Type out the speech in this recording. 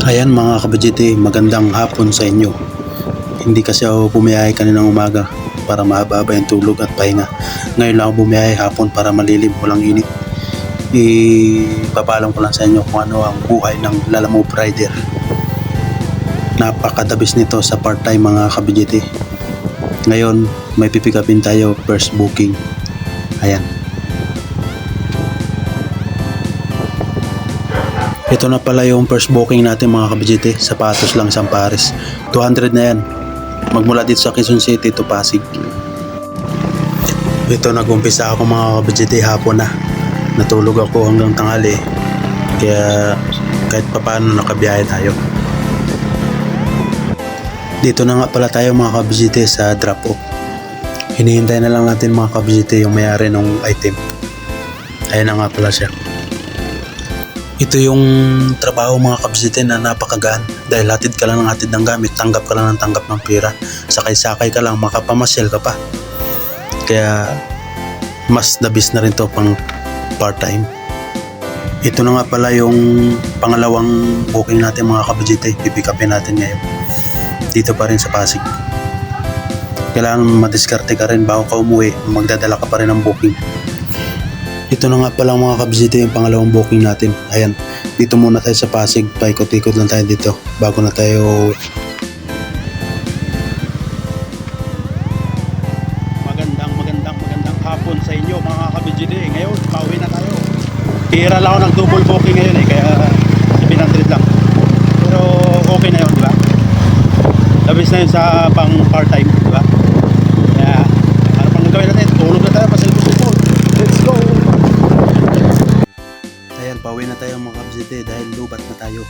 Ayan mga kabadjete, magandang hapon sa inyo. Hindi kasi ako bumiyahe kaninang umaga para mahaba-haba yung tulog at pahinga. Ngayon lang ako bumiyahe hapon para malilim, walang init. Ipapalam ko lang sa inyo kung ano ang buhay ng Lalamove Rider. Napakadabis nito sa part-time mga kabadjete. Ngayon may pipikapin tayo, first booking. Ayan. Ito na pala yung first booking natin mga kabadjete. Sapatos lang isang pares. 200 na yan. Magmula dito sa Quezon City to Pasig. Ito nag-umpisa ako mga kabadjete hapon na. Natulog ako hanggang tanghali. Kaya kahit papaano nakabiyahe tayo. Dito na nga pala tayo mga kabadjete sa drop off. Hinihintay na lang natin mga kabadjete yung may-ari ng item. Ayan na nga pala siya. Ito yung trabaho mga kabadjete na napakagaan dahil hatid ka lang ng hatid ng gamit, tanggap ka lang ng tanggap ng pera, sakay-sakay ka lang, makapamasyal ka pa. Kaya mas dabis na rin to pang part-time. Ito na nga pala yung pangalawang booking natin mga kabadjete, pipikapin natin ngayon. Dito pa rin sa Pasig. Kailangan madiskarte ka rin bago ka umuwi, magdadala ka pa rin ng booking. Ito na nga pala mga kabadjete yung pangalawang booking natin. Ayan, dito muna tayo sa Pasig. Paikot-ikot lang tayo dito bago na tayo uwi. Magandang hapon sa inyo mga kabadjete. Ngayon, pauwi na tayo. Hira lang ako ng double booking ngayon kaya 700 lang. Pero okay na yun, di ba? Labis na yun sa pang part-time, di ba? Kaya, ano pang gagawin natin? Tulog na tayo, pasalubong. Let's go! Ayan, pauwi na tayo mga kabadjete dahil lubat na tayo.